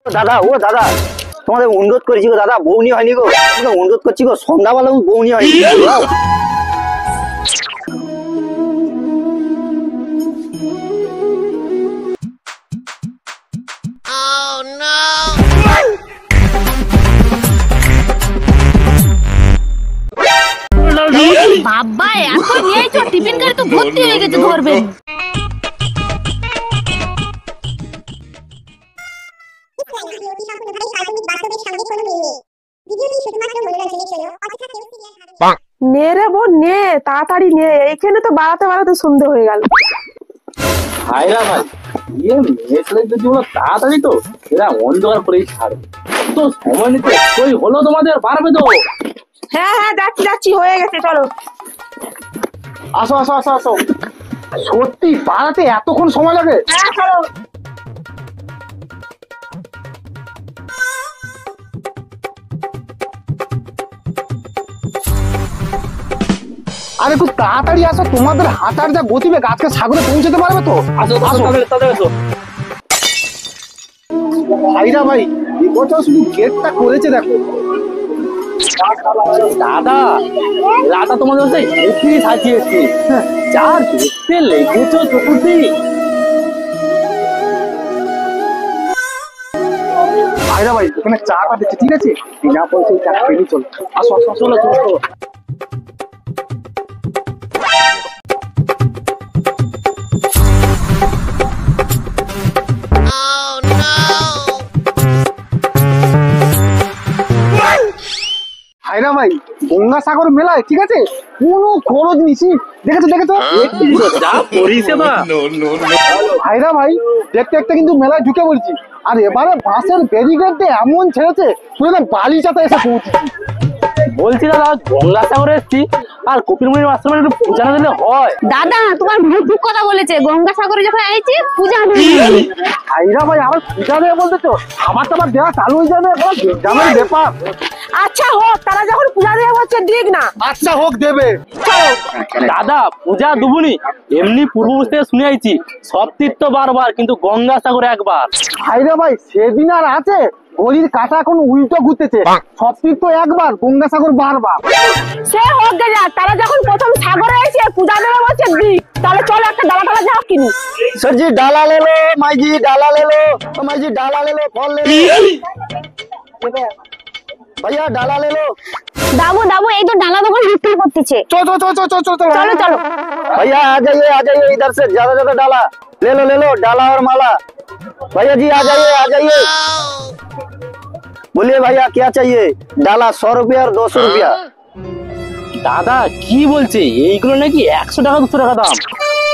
দাদা ও দাদা তোমাদের অনুরোধ করেছি গো দাদা, বউনি হয়নি গো, অনুরোধ করছি গো, সন্ধ্যাবেলা বউনি হয়নি। বাবা এত নিয়ে তো টিফিন গাড়ি তো ভর্তি হয়ে গেছে ধরবেন। নে রে বোন নে, তাড়াতাড়ি নে, এইখানে তো বাড়াতে বাড়াতে সন্ধে হয়ে গেল। হায়রা ভাই মেয়ে ছেলে যদি হলো তাড়াতাড়ি তো এরা অন্ধকার করেই ছাড়বে, তো সময় নিতে ওই হলো তোমাদের পারবে তো? হ্যাঁ হ্যাঁ যাচ্ছি যাচ্ছি, হয়ে গেছে, চলো। আসো আসো আসো আসো। সত্যি পাড়াতে এতক্ষণ সময় লাগে? হ্যাঁ চলো। আরে একটু তাড়াতাড়ি আসো, তোমাদের হাঁটার যা গতিবেগ আজকে সাগরে পৌঁছতে পারবে তো? আসো আসো আসো। ভাইরা ভাই এবছর শুধু গেটটা করেছে দেখো। দাদা রাতা তোমাদের হচ্ছে হেপি সাজিয়েছি, যা দেখতে লেগেছ চতুর্দিক। ভাইরা ভাই এখানে চাটা দিচ্ছি, ঠিক আছে? বিনা পয়সায় চা খেয়ে চল। আসো আসো চলো চলো। হায়রা ভাই গঙ্গাসাগর মেলায়, ঠিক আছে, কোনো খরচ নিছি, দেখেছো দেখেছো? হায়রা ভাই দেখতে দেখতে কিন্তু মেলায় ঢুকে পড়ছি, আর এবারে বাসের ব্যারিকেড এমন ছেড়েছে পুরো বালি চাতা এসে পৌঁছেছি। বলছি দাদা গঙ্গাসাগরে এসছি, আর কপিলমুনির আশ্রমে একটু পূজা না দিলে হয়? দাদা তোমার মুখ ঠিক কথা বলেছে, গঙ্গাসাগরে যখন আইছি পূজা হবে। হায়রা ভাই আবার পূজা দেবে বলতেছো? আমার তো আবার দেওয়া চালু হয়ে যাবে, জানার ব্যাপার। আচ্ছা হোক, তারা যখন পূজা দেওয়া হচ্ছে দিক না। আচ্ছা হোক, দেবে। দাদা পূজা দুবুনি, এমনি পূর্বপুরুষ থেকে শুনে আইছি সব তীর্থ বারবার, কিন্তু গঙ্গাসাগর একবার। হায়রা ভাই সেদিন আর আছে, ঘড়ির কাঁটা এখন উল্টো ঘুরতেছে, সব তীর্থ একবার, গঙ্গাসাগর বারবার। সে হোক গে যা, তারা যখন প্রথম সাগরে এসে পূজা দেওয়া হচ্ছে দিক, তাহলে চলো একটা ডালা টালা যাও কিনি। सर जी डाला ले लो, माई जी डाला ले लो, माई जी डाला ले लो, फल ले लो, भैया डाला ले लो। দাবু দাবু এই তো ডালা দোকান বিক্রি করতেছে। চলো চলো চলো। भैया आ जाइए इधर से ज्यादा ज्यादा डाला ले लो डाला और माला। भैया जी आ जाइए। बोलिए भैया क्या चाहिए? डाला 100 रुपया और 200 रुपया। দাদা কি বলছে, এইগুলো নাকি 100 টাকা 200 টাকা দাম?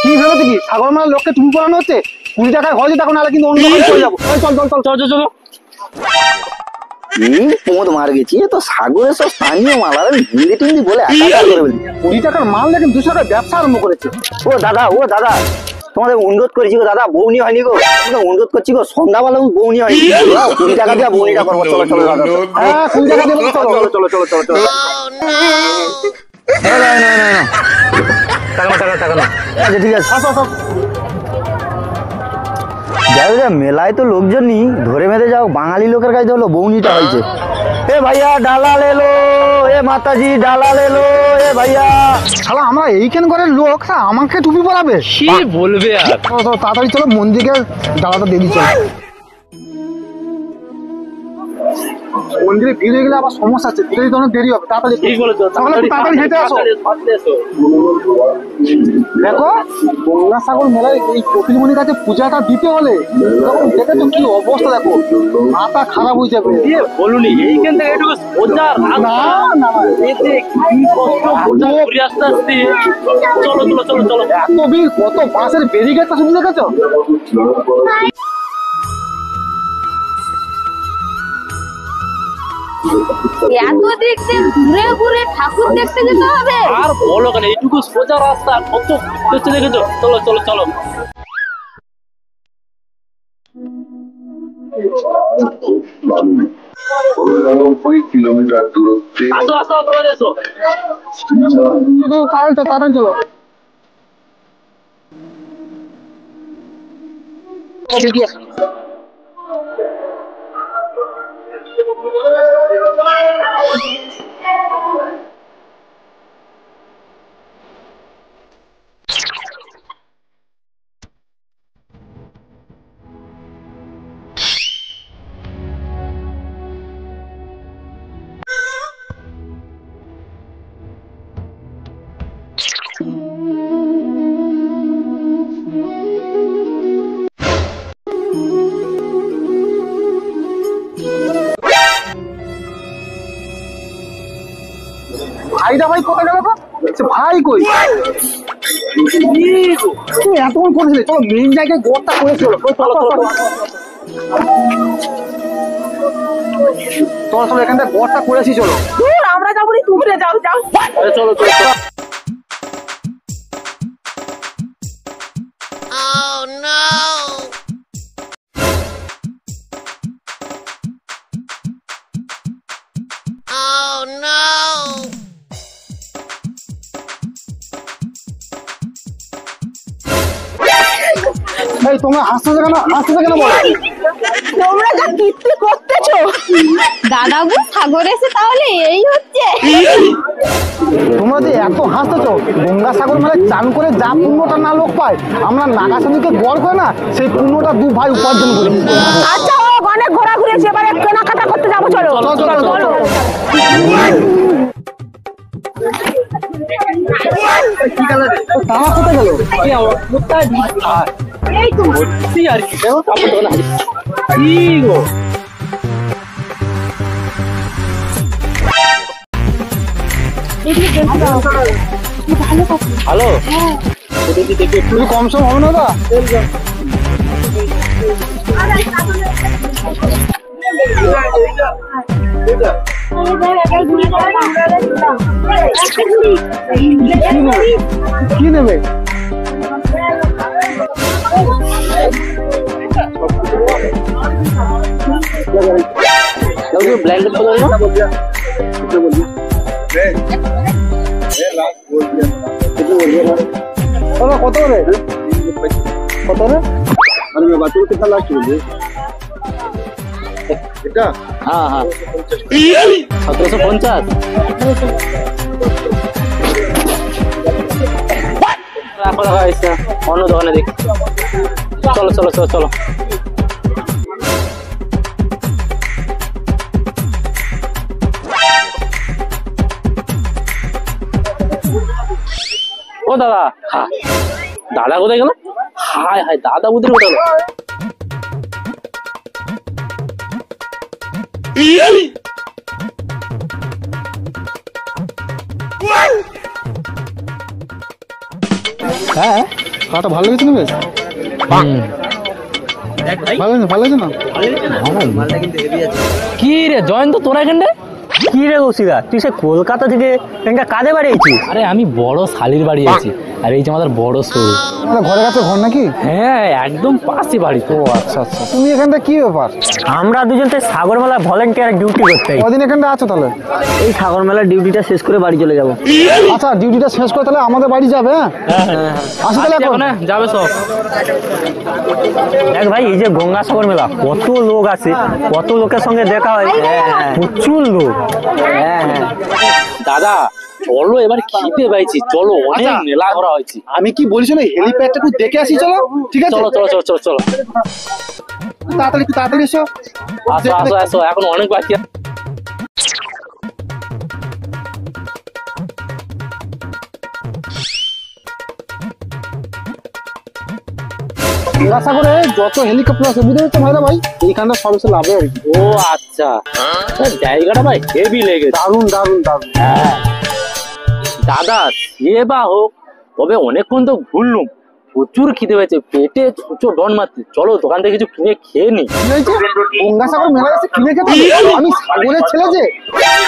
কি ভেবেছে কি সাগর মালার লোককে তুমি পড়ানো হচ্ছে? 20 টাকায় হয় দেখো, নাহলে কিন্তু অন্য দোকানে চলে যাবো। চল। পোঁদ মার গেছি, এ তো সাগরের সব স্থানীয় মাল, আর হিন্দি টিন্দি বলে একাকার করে বলি। 20 টাকার মাল দেখেন 200 টাকায় ব্যবসা আরম্ভ করেছে। ও দাদা তোমাদের অনুরোধ করেছি গো দাদা, বউনি হয়নি গো, অনুরোধ করছি গো, সন্ধ্যাবেলা বউনি হয়নি, 20 টাকা দিয়ে বউনিটা করবো। চলো হ্যাঁ 20 টাকা দিয়ে চলো। টাকা না। আচ্ছা ঠিক আছে, যাই হোক মেলায় তো লোকজন নি, ধরে মেরে যাও, বাঙালি লোকের কাছে হলো বউনিটা হয়েছে। এ ভাইয়া ডালা লে লো, এ মাতাজি ডালা লে লো, এ ভাইয়া। শালা আমরা এইখান ঘরের লোক, হ্যাঁ আমাকে টুপি পরাবে? কি বলবে আর। তাড়াতাড়ি চলো মন্দিরে ডালাটা দিয়ে দিচ্ছি। মন্দিরে ভিড় হয়ে গেলে আবার সমস্যা আছে, ভিড়ে তো অনেক দেরি হবে, তাড়াতাড়ি তাড়াতাড়ি হেঁটে আসো। দেখো গঙ্গাসাগর মেলায় এই কপিলমুনির কাছে পূজাটা দিতে হলে দেখে তো কি অবস্থা, দেখো মাথা খারাপ হয়ে যাবে। বলুনি এইখান থেকে একটু সোজা না এতে কি কষ্ট ঘুরে আসতে চলো। এত ভিড়, কত বাসের ব্যারিকেডটা শুধু দেখেছো? এত দেখতে ঘুরে ঠাকুর দেখতে যেতে হবে? আর বলো কেন, এইটুকু সোজা রাস্তা, কত দেখতে দেখেছো? চলো। 90 কিলোমিটার দূরত্বে আসো। তাড়াতাড়ি চলো। হাইদা ভাই কোথায় গেল গো? সে ভাই কই? তুমি এতক্ষণ করেছিলে, চলো মেইন জায়গায় গোড়টা করে চলো। চলো চলো এখান থেকে গোড়টা করেছি, চলো। দূর আমরা যাবো নি, তুমি যাও যাও। চলো চলো চলো। এই তোমরা হাসতেছো কেন? হাসতেছো কেন বলো? তোমরা যা কীর্তি করতেছো। দাদাবু সাগর এসে তাহলে এই হচ্ছে। তোমরা যে এত হাসতেছো, গঙ্গাসাগর মেলায় চান করে যা পুণ্যটা না লোক পায়, আমরা নাগাসানিকে গড় করে না সেই পুণ্যটা দু ভাই উপার্জন করি। আচ্ছা ও অনেক ঘোরাঘুরি আছে, এবারে কেনাকাটা করতে যাবো, চলো চলো, চলো, চলো। তারা কোথায় গেল? এই তো আর কি দেখো, কাপড় ধোয়া না। কি গো? হ্যালো, একটু কম সম হবে না? দা কি নেবে? ব্ল্যাঙ্কেট কত করে? কত রে? अरे मैं बात कितना लास्ट बोल এটা? হ্যাঁ হ্যাঁ 1750 রাখো রাখো এটা অন্য দোকানে দেখ। চলো চলো চলো চলো। ও দাদা, হ্যাঁ দাদা কোথায় গেল? হায় হায়, দাদা বুদ্ধি কোথায় গেল? হ্যাঁ কাটা ভালো লেগেছে না? বেশ ভালো লাগছে না? কি রে জয়ন্ত, তোরা এখানটা কি রে কৌশিকা, তুই সে কলকাতা থেকে এখানটা কাজে বাড়ি আছিস? আরে আমি বড় শালির বাড়ি আছি, আর এই যে আমাদের বড় শোরুম। ঘরের কাছে ঘর নাকি? হ্যাঁ একদম পাশে বাড়ি। ও আচ্ছা আচ্ছা। তুমি এখানটা কি ব্যাপার? আমরা দুজন তো সাগর মেলা ভলেন্টিয়ার ডিউটি করতে। কদিন এখানটা আছো তাহলে? এই সাগর মেলার ডিউটিটা শেষ করে বাড়ি চলে যাবো। আচ্ছা ডিউটিটা শেষ করে তাহলে আমাদের বাড়ি যাবে? হ্যাঁ আসো তাহলে এখন। যাবে সব। দেখ ভাই, এই যে গঙ্গাসাগর মেলা কত লোক আছে, কত লোকের সঙ্গে দেখা হয়, প্রচুর লোক। হ্যাঁ হ্যাঁ দাদা চলো এবার খিদে পাইছি, চলো অনেক মেলা করা হয়েছে। আমি কি বলছি না, হেলিপ্যাডটা একটু দেখে আসি, চলো। ঠিক আছে চলো চলো চলো চলো চলো তাড়াতাড়ি একটু তাড়াতাড়ি এসো। আসো আসো আসো, এখন অনেক বাকি আছে। গঙ্গাসাগরে যত হেলিকপ্টার আছে বুঝতে পারছো ভাইরা ভাই, এইখানটা সব এসে লাভে আর কি। ও আচ্ছা, জায়গাটা ভাই হেভি লেগেছে। দারুন দারুন দারুন। হ্যাঁ দাদা, সে বা হোক, তবে অনেকক্ষণ তো ঘুরলুম, প্রচুর খিদে পেয়েছে, পেটে প্রচুর ডন মারছে। চলো দোকান থেকে কিছু কিনে খেয়ে নি। কি হয়েছে? গঙ্গাসাগর মেলা এসে কিনে খেতে হবে? আমি সাগরের ছেলে যে,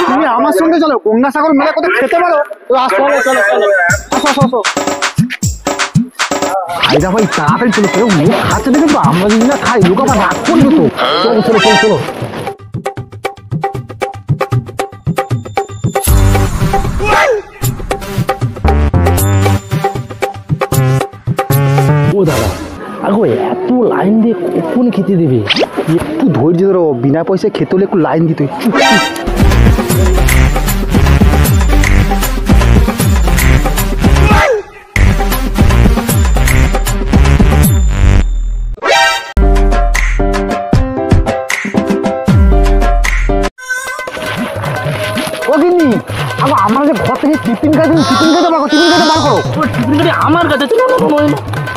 তুমি আমার সঙ্গে চলো গঙ্গাসাগর মেলা কোথায় খেতে পারো। আসো চলো চলো আসো আসো আসো। আইদা ভাই তাড়াতাড়ি চলো, কেউ মুখ খাচ্ছে দেখে তো আমরা যদি না খাই লোক আবার রাগ করবে তো। চলো চলো চলো চলো। ও দাদা, আগো এত লাইন দিয়ে কখন খেতে দেবে? একটু ধৈর্য ধরো, বিনা পয়সায় খেতে হলে একটু লাইন দিতে হয়। ও গিন্নি, আমরা যে ঘর থেকে টিফিন খাই, টিফিন খেতে বার করো, টিফিন খেতে বার করো। টিফিন গাড়ি আমার কাছে,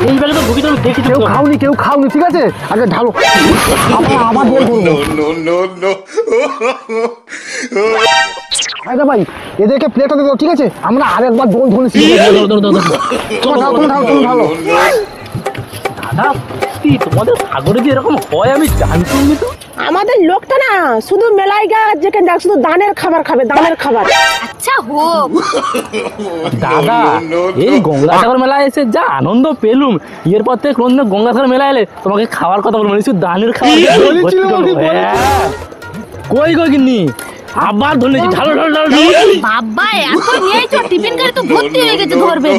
এই ব্যাগে তো ঢুকি তো আমি দেখি। কেউ খাওনি, কেউ খাওনি, ঠিক আছে? আগে ঢালো, আবার দিয়ে করবো। no, no, no, no. আরে ভাই এদেরকে প্লেটটা দিয়ে দাও, ঠিক আছে? আমরা আরেকবার দোল ধরে ভালো। দাদা সত্যি তোমাদের সাগরে যে এরকম হয় আমি জানতাম না তো। আমাদের লোকটা না শুধু মেলায় গা যেখানে যাক শুধু দানের খাবার খাবে, দানের খাবার। আচ্ছা হোক। দাদা এই গঙ্গাসাগর মেলায় এসে যা আনন্দ পেলুম, এরপর থেকে কোনদিন গঙ্গাসাগর মেলা এলে তোমাকে খাওয়ার কথা বলবো, নিশ্চয় দানের খাবার বলেছিল, হ্যাঁ। কই কই কিনি আবার ধরেছি ঢালো ঢালো ঢালো ঢালো। বাবা এত নিয়েই তো টিফিন গাড়ি তো ভর্তি হয়ে গেছে ধরবেন।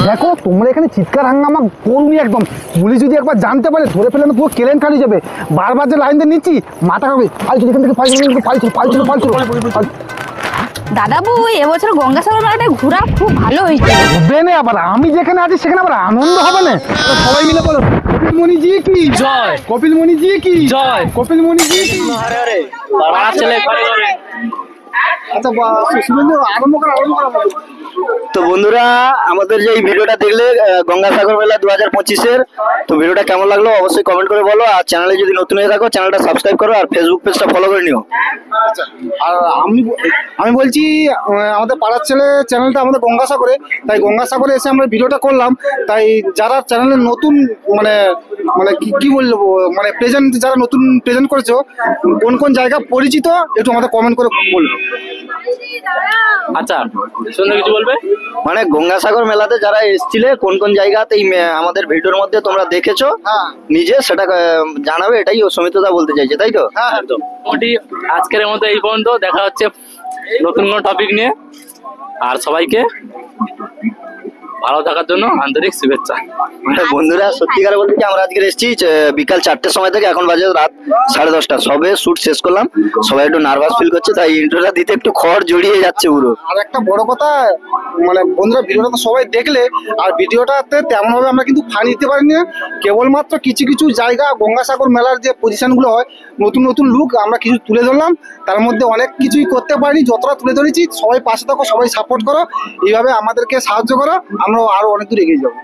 দেখো তোমরা এখানে চিৎকার হাঙ্গামা করবি একদম, পুলিশ যদি একবার জানতে পারে ধরে ফেলে পুরো কেলেঙ্কারি যাবে। বারবার যে লাইন দিয়ে নিচ্ছি মাথা খাবে, ফালতু এখান থেকে ফালতু। দাদাবু এবছর গঙ্গাসাগর মেলাটা ঘোরা খুব ভালো হয়েছে। হবে না আবার, আমি যেখানে আছি সেখানে আবার আনন্দ হবে না? তো সবাই মিলে বলো কপিলমণি জি কি জয়, কপিলমণি জি কি জয়। কপিলমণি জি কি। পাড়ার ছেলে ঘরে ঘরে। আচ্ছা শুভেন্দু আরম্ভ করা। তো বন্ধুরা আমাদের যে এই ভিডিওটা দেখলে গঙ্গাসাগর মেলা 2025-এর, তো ভিডিওটা কেমন লাগলো অবশ্যই কমেন্ট করে বলো। আর চ্যানেলে যদি নতুন হয়ে থাকো চ্যানেলটা সাবস্ক্রাইব করো আর ফেসবুক পেজটা ফলো করে নিও। আর আমি বলছি আমাদের পাড়ার ছেলে চ্যানেলটা আমাদের গঙ্গাসাগরে, তাই গঙ্গাসাগরে এসে আমরা ভিডিওটা করলাম। তাই যারা চ্যানেলে নতুন মানে মানে কি বলবো মানে প্রেজেন্ট, যারা নতুন প্রেজেন্ট করেছো কোন কোন জায়গা পরিচিত একটু আমাদের কমেন্ট করে বলবো। আচ্ছা সুন্দর কিছু বলবে? মানে গঙ্গাসাগর মেলাতে যারা এসছিলে কোন কোন জায়গাতে আমাদের ভিডিওর মধ্যে তোমরা দেখেছো হ্যাঁ নিজে সেটা জানাবে, এটাই ও সমিতদা বলতে চাইছে, তাই তো? হ্যাঁ একদম। মোটামুটি আজকের মতো এই পর্যন্ত, দেখা হচ্ছে নতুন কোনো টপিক নিয়ে। আর সবাইকে ভালো থাকার জন্য আন্তরিক শুভেচ্ছা। মানে বন্ধুরা সত্যিকারে বলতে কি আমরা আজকে এসেছি বিকাল 4টের সময় থেকে এখন বাজে রাত 10:30, সবে শুট শেষ করলাম। সবাই একটু নার্ভাস ফিল করছে, তাই ইন্ট্রোটা দিতে একটু খড় জড়িয়ে যাচ্ছে পুরো। আর একটা বড় কথা মানে বন্ধুরা ভিডিওটা তো সবাই দেখলে, আর ভিডিওটাতে তেমন ভাবে আমরা কিন্তু ফান দিতে পারিনি না। কেবলমাত্র কিছু কিছু জায়গা গঙ্গাসাগর মেলার যে পজিশনগুলো হয় নতুন নতুন লুক আমরা কিছু তুলে ধরলাম। তার মধ্যে অনেক কিছুই করতে পারিনি, যতটা তুলে ধরেছি। সবাই পাশে থাকো, সবাই সাপোর্ট করো, এইভাবে আমাদেরকে সাহায্য করো, আমরা আরো অনেক দূর এগিয়ে যাবো।